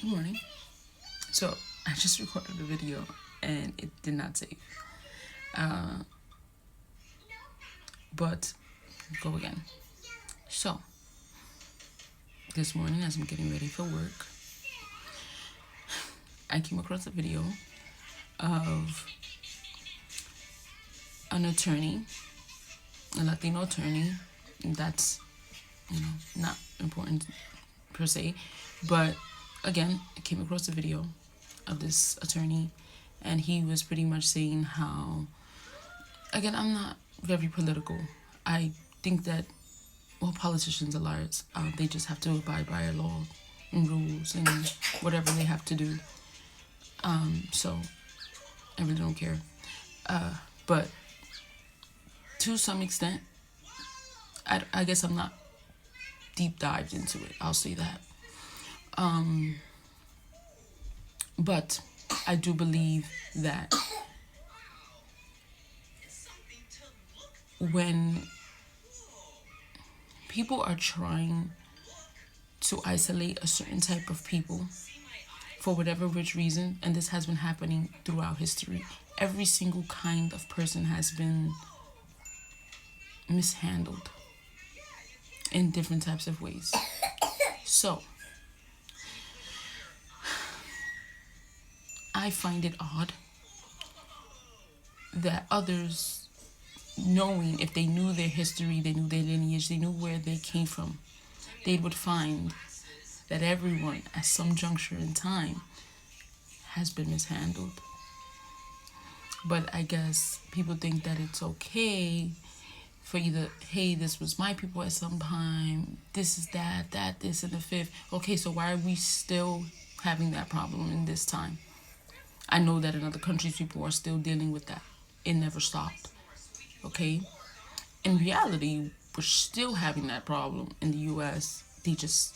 Good morning. So I just recorded a video and it did not save. Uh, but go again. So this morning, as I'm getting ready for work, I came across a video of an attorney, a Latino attorney. That's not important per se, but again, I came across a video of this attorney, and he was pretty much saying how, again, I'm not very political. I think that all politicians are liars. They just have to abide by a law and rules and whatever they have to do. So I really don't care. But to some extent, I guess I'm not deep dived into it. I'll say that. But I do believe that when people are trying to isolate a certain type of people for whatever rich reason, and this has been happening throughout history, every single kind of person has been mishandled in different types of ways. So I find it odd that others, knowing, if they knew their history, they knew their lineage, they knew where they came from, they would find that everyone at some juncture in time has been mishandled. But I guess people think that it's okay for either, hey, this was my people at some time, this is that, this, and the fifth. Okay, so why are we still having that problem in this time? I know that in other countries, people are still dealing with that. It never stopped. Okay? In reality, we're still having that problem in the US. They just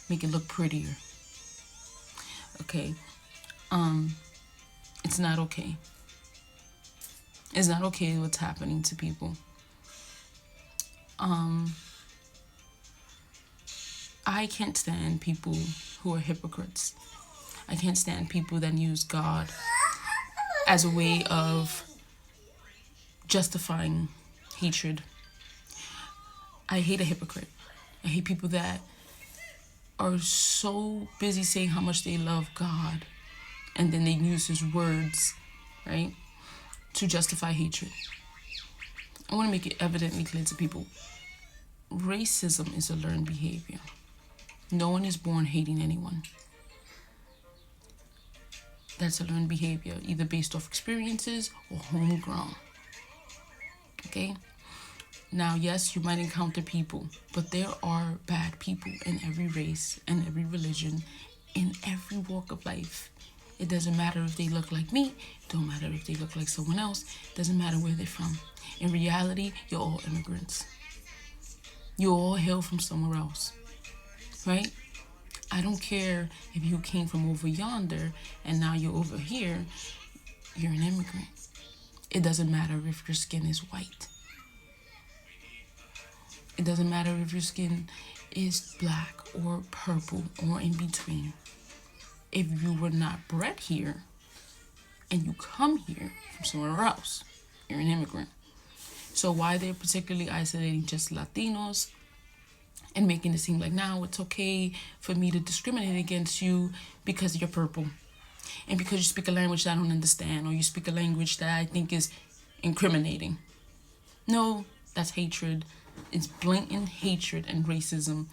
make it look prettier. Okay? It's not okay. It's not okay what's happening to people. I can't stand people who are hypocrites. I can't stand people that use God as a way of justifying hatred. I hate a hypocrite. I hate people that are so busy saying how much they love God, and then they use his words, right, to justify hatred. I want to make it evidently clear to people. Racism is a learned behavior. No one is born hating anyone. That's a learned behavior, either based off experiences or homegrown. Okay? Now, yes, you might encounter people, but there are bad people in every race and every religion, in every walk of life. It doesn't matter if they look like me. It don't matter if they look like someone else. It doesn't matter where they're from. In reality, you're all immigrants. You all hail from somewhere else, right? I don't care if you came from over yonder and now you're over here. You're an immigrant. It doesn't matter if your skin is white. It doesn't matter if your skin is black or purple or in between. If you were not bred here and you come here from somewhere else, you're an immigrant. So why they're particularly isolating just Latinos and making it seem like now it's okay for me to discriminate against you because you're purple and because you speak a language that I don't understand, or you speak a language that I think is incriminating. No, that's hatred. It's blatant hatred and racism.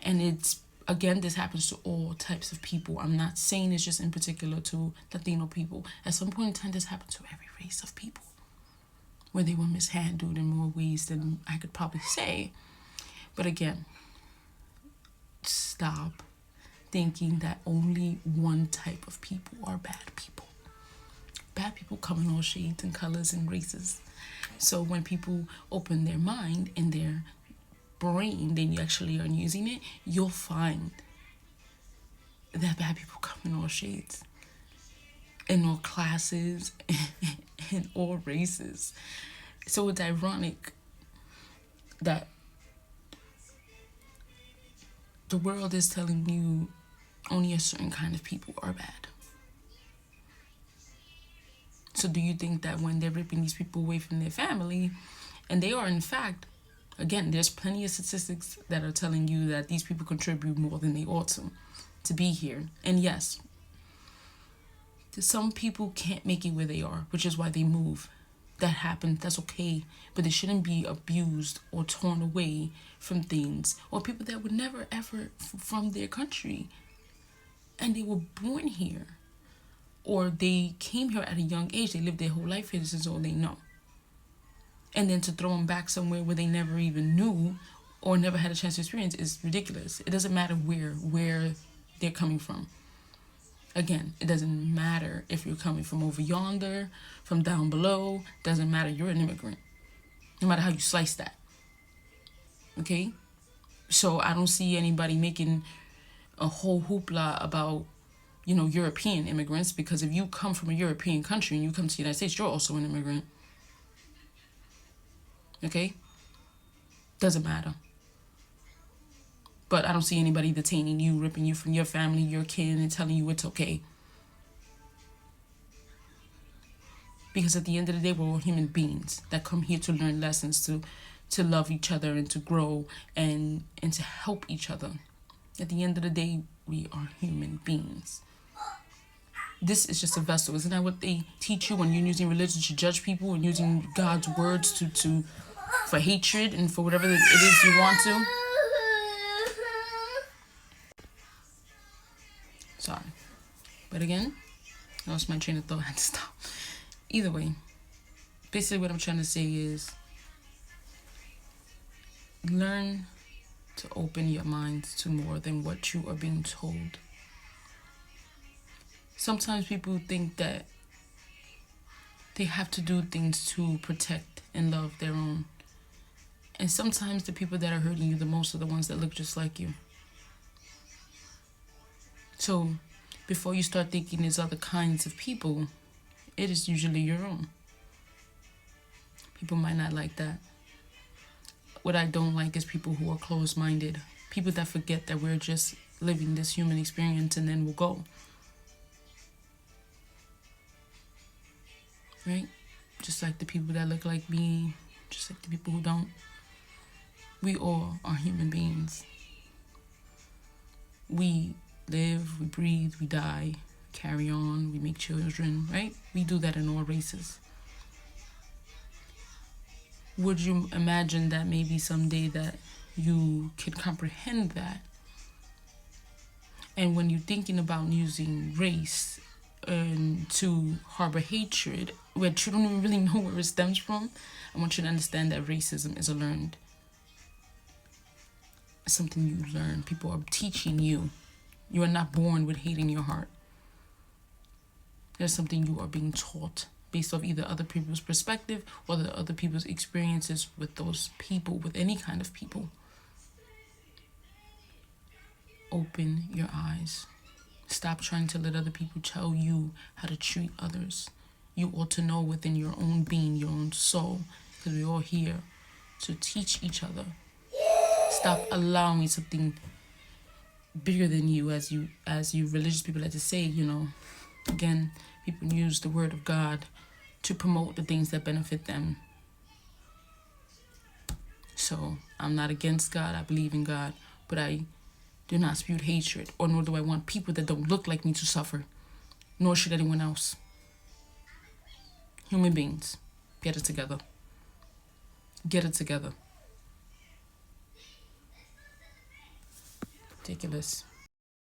And it's, again, this happens to all types of people. I'm not saying it's just in particular to Latino people. At some point in time, this happened to every race of people, where they were mishandled in more ways than I could probably say. But again, stop thinking that only one type of people are bad people. Bad people come in all shades and colors and races. So when people open their mind and their brain, they actually are using it, you'll find that bad people come in all shades, in all classes, in all races. So it's ironic that the world is telling you only a certain kind of people are bad. So do you think that when they're ripping these people away from their family, and they are in fact, again, there's plenty of statistics that are telling you that these people contribute more than they ought to be here. And yes, some people can't make it where they are, which is why they move. That happens, that's okay. But they shouldn't be abused or torn away from things, or people that were never ever from their country. And they were born here. Or they came here at a young age. They lived their whole life here. This is all they know. And then to throw them back somewhere where they never even knew or never had a chance to experience is ridiculous. It doesn't matter where they're coming from. Again, it doesn't matter if you're coming from over yonder, from down below. Doesn't matter. You're an immigrant. No matter how you slice that. Okay? So I don't see anybody making a whole hoopla about, European immigrants, because if you come from a European country and you come to the United States, you're also an immigrant. Okay? Doesn't matter. But I don't see anybody detaining you, ripping you from your family, your kin, and telling you it's okay. Because at the end of the day, we're all human beings that come here to learn lessons, to love each other and to grow and to help each other. At the end of the day, we are human beings. This is just a vessel. Isn't that what they teach you when you're using religion to judge people and using God's words to for hatred and for whatever it is you want to? Sorry. But again, I lost my train of thought. I had to stop. Either way, basically what I'm trying to say is learn to open your minds to more than what you are being told. Sometimes people think that they have to do things to protect and love their own. And sometimes the people that are hurting you the most are the ones that look just like you. So before you start thinking there's other kinds of people, it is usually your own. People might not like that. What I don't like is people who are closed-minded. People that forget that we're just living this human experience and then we'll go. Right? Just like the people that look like me, just like the people who don't. We all are human beings. We live, we breathe, we die, carry on, we make children, right? We do that in all races. Would you imagine that maybe someday that you could comprehend that? And when you're thinking about using race to harbor hatred, which you don't even really know where it stems from, I want you to understand that racism is something you learn. People are teaching you. You are not born with hate in your heart. There's something you are being taught based off either other people's perspective or the other people's experiences with those people, with any kind of people. Open your eyes. Stop trying to let other people tell you how to treat others. You ought to know within your own being, your own soul, because we're all here to teach each other. Stop allowing something bigger than you, as you religious people like to say, again, people use the word of God to promote the things that benefit them. So I'm not against God. I believe in God, but I do not spew hatred, or nor do I want people that don't look like me to suffer, nor should anyone else. Human beings, get it together. Get it together. Ridiculous.